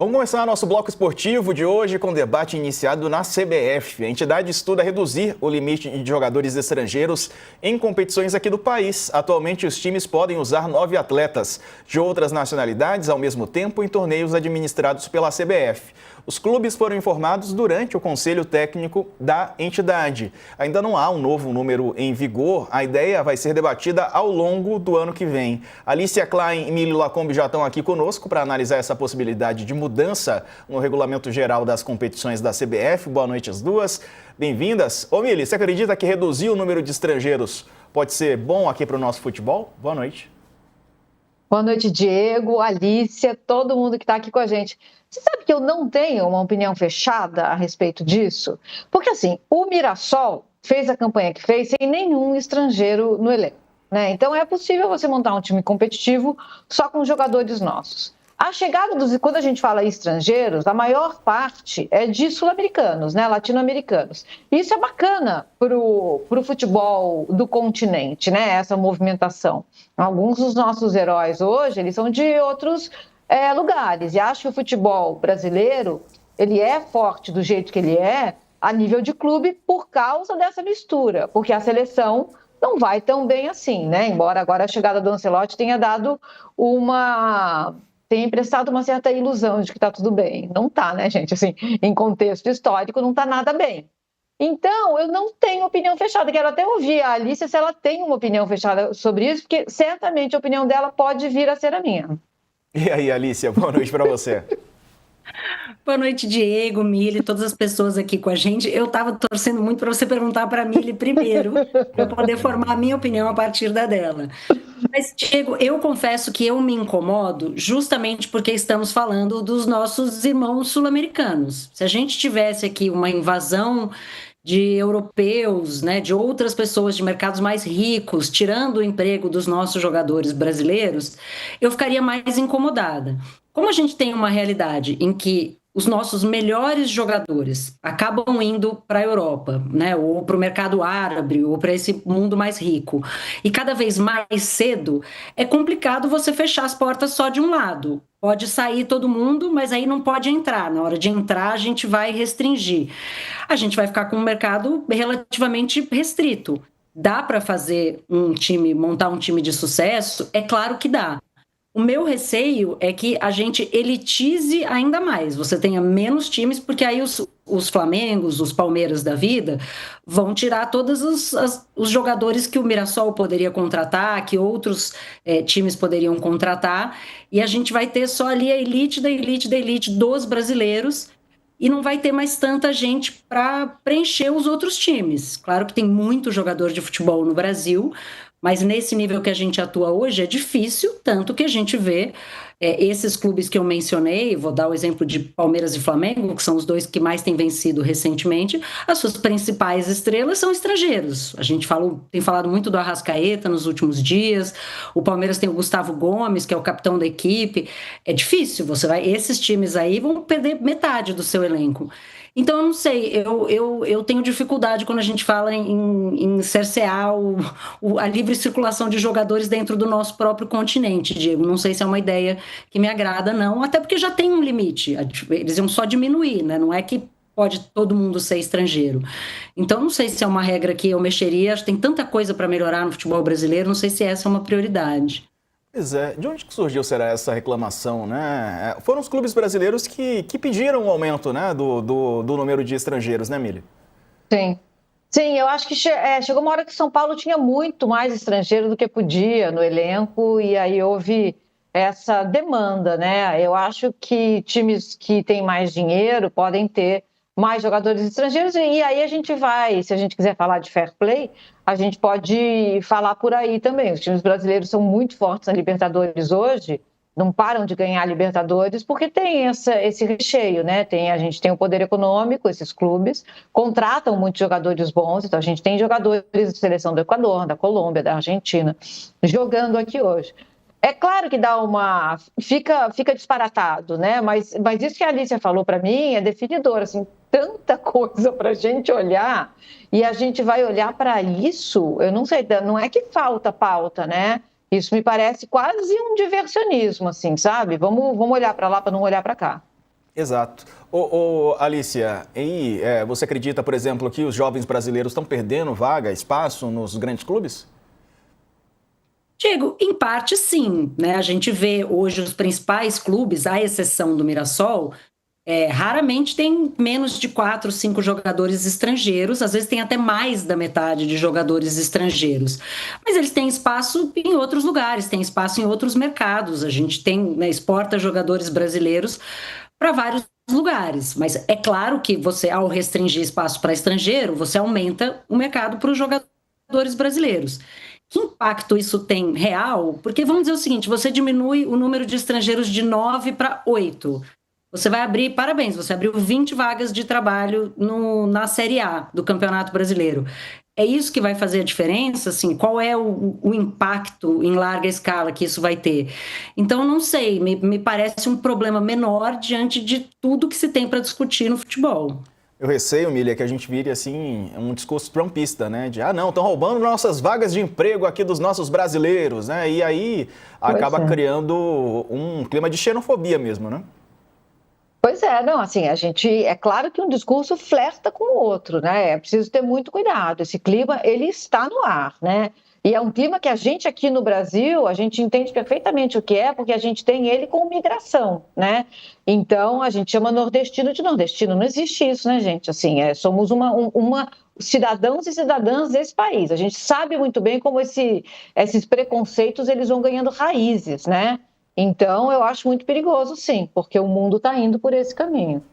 Vamos começar nosso bloco esportivo de hoje com o debate iniciado na CBF. A entidade estuda reduzir o limite de jogadores estrangeiros em competições aqui do país. Atualmente, os times podem usar 9 atletas de outras nacionalidades ao mesmo tempo em torneios administrados pela CBF. Os clubes foram informados durante o conselho técnico da entidade. Ainda não há um novo número em vigor. A ideia vai ser debatida ao longo do ano que vem. Alicia Klein e Mili Lacombe já estão aqui conosco para analisar essa possibilidade de mudança no regulamento geral das competições da CBF. Boa noite às duas. Bem-vindas. Ô Mili, você acredita que reduzir o número de estrangeiros pode ser bom aqui para o nosso futebol? Boa noite. Boa noite, Diego, Alicia, todo mundo que está aqui com a gente. Você sabe que eu não tenho uma opinião fechada a respeito disso? Porque, assim, o Mirassol fez a campanha que fez sem nenhum estrangeiro no elenco, né? Então, é possível você montar um time competitivo só com jogadores nossos. A chegada quando a gente fala em estrangeiros, a maior parte é de sul-americanos, né, latino-americanos. Isso é bacana para o futebol do continente, né, essa movimentação. Alguns dos nossos heróis hoje, eles são de outros lugares. E acho que o futebol brasileiro, ele é forte do jeito que ele é, a nível de clube, por causa dessa mistura. Porque a seleção não vai tão bem assim, né? Embora agora a chegada do Ancelotti tenha dado tem emprestado uma certa ilusão de que está tudo bem. Não está, né, gente? Assim, em contexto histórico, não está nada bem. Então, eu não tenho opinião fechada. Quero até ouvir a Alicia se ela tem uma opinião fechada sobre isso, porque certamente a opinião dela pode vir a ser a minha. E aí, Alicia, boa noite para você. Boa noite, Diego, Mili, todas as pessoas aqui com a gente. Eu estava torcendo muito para você perguntar para a Mili primeiro, para eu poder formar a minha opinião a partir da dela. Mas, Diego, eu confesso que eu me incomodo justamente porque estamos falando dos nossos irmãos sul-americanos. Se a gente tivesse aqui uma invasão de europeus, né, de outras pessoas de mercados mais ricos, tirando o emprego dos nossos jogadores brasileiros, eu ficaria mais incomodada. Como a gente tem uma realidade em que os nossos melhores jogadores acabam indo para a Europa, né, ou para o mercado árabe, ou para esse mundo mais rico, e cada vez mais cedo, é complicado você fechar as portas só de um lado. Pode sair todo mundo, mas aí não pode entrar. Na hora de entrar, a gente vai restringir. A gente vai ficar com um mercado relativamente restrito. Dá para fazer montar um time de sucesso? É claro que dá. O meu receio é que a gente elitize ainda mais, você tenha menos times, porque aí os Flamengos, os Palmeiras da vida, vão tirar todos os jogadores que o Mirassol poderia contratar, que outros times poderiam contratar, e a gente vai ter só ali a elite da elite da elite dos brasileiros, e não vai ter mais tanta gente para preencher os outros times. Claro que tem muito jogador de futebol no Brasil, mas nesse nível que a gente atua hoje é difícil, tanto que a gente vê esses clubes que eu mencionei, vou dar o exemplo de Palmeiras e Flamengo, que são os dois que mais têm vencido recentemente, as suas principais estrelas são estrangeiros. A gente tem falado muito do Arrascaeta nos últimos dias, o Palmeiras tem o Gustavo Gomes, que é o capitão da equipe. É difícil, esses times aí vão perder metade do seu elenco. Então, eu não sei, eu tenho dificuldade quando a gente fala em cercear a livre circulação de jogadores dentro do nosso próprio continente, Diego. Não sei se é uma ideia que me agrada, não, até porque já tem um limite. Eles iam só diminuir, né? Não é que pode todo mundo ser estrangeiro. Então, não sei se é uma regra que eu mexeria. Acho que tem tanta coisa para melhorar no futebol brasileiro, não sei se essa é uma prioridade. Pois é, de onde que surgiu, será, essa reclamação, né? Foram os clubes brasileiros que pediram o aumento, né, do número de estrangeiros, né, Mili? Sim, eu acho que chegou uma hora que São Paulo tinha muito mais estrangeiro do que podia no elenco, e aí houve essa demanda, né? Eu acho que times que têm mais dinheiro podem ter mais jogadores estrangeiros, e aí a gente vai, se a gente quiser falar de fair play, a gente pode falar por aí também. Os times brasileiros são muito fortes na Libertadores hoje, não param de ganhar Libertadores, porque tem esse recheio, né? A gente tem o poder econômico, esses clubes contratam muitos jogadores bons, então a gente tem jogadores de seleção do Equador, da Colômbia, da Argentina, jogando aqui hoje. É claro que fica disparatado, né? Mas isso que a Alicia falou para mim é definidor, assim, tanta coisa para a gente olhar, e a gente vai olhar para isso, eu não sei, não é que falta pauta, né? Isso me parece quase um diversionismo, assim, sabe? Vamos olhar para lá para não olhar para cá. Exato. Alicia, você acredita, por exemplo, que os jovens brasileiros estão perdendo vaga, espaço nos grandes clubes? Diego, em parte sim, né? A gente vê hoje os principais clubes, à exceção do Mirassol, raramente tem menos de 4, 5 jogadores estrangeiros, às vezes tem até mais da metade de jogadores estrangeiros. Mas eles têm espaço em outros lugares, têm espaço em outros mercados. A gente tem, né, exporta jogadores brasileiros para vários lugares. Mas é claro que você, ao restringir espaço para estrangeiro, você aumenta o mercado para os jogadores brasileiros. Que impacto isso tem real? Porque vamos dizer o seguinte, você diminui o número de estrangeiros de 9 para 8. Você vai abrir, parabéns, você abriu 20 vagas de trabalho na Série A do Campeonato Brasileiro. É isso que vai fazer a diferença? Assim, qual é o impacto em larga escala que isso vai ter? Então, não sei, me parece um problema menor diante de tudo que se tem para discutir no futebol. Eu receio, Mília, que a gente vire assim um discurso trumpista, né? De, não, estão roubando nossas vagas de emprego aqui dos nossos brasileiros, né? E aí acaba criando um clima de xenofobia mesmo, né? Pois é, não, assim, é claro que um discurso flerta com o outro, né? É preciso ter muito cuidado. Esse clima, ele está no ar, né? E é um clima que a gente aqui no Brasil, a gente entende perfeitamente o que é, porque a gente tem ele com migração, né? Então, a gente chama nordestino de nordestino. Não existe isso, né, gente? Assim, somos uma cidadãos e cidadãs desse país. A gente sabe muito bem como esses preconceitos, eles vão ganhando raízes, né? Então, eu acho muito perigoso, sim, porque o mundo está indo por esse caminho.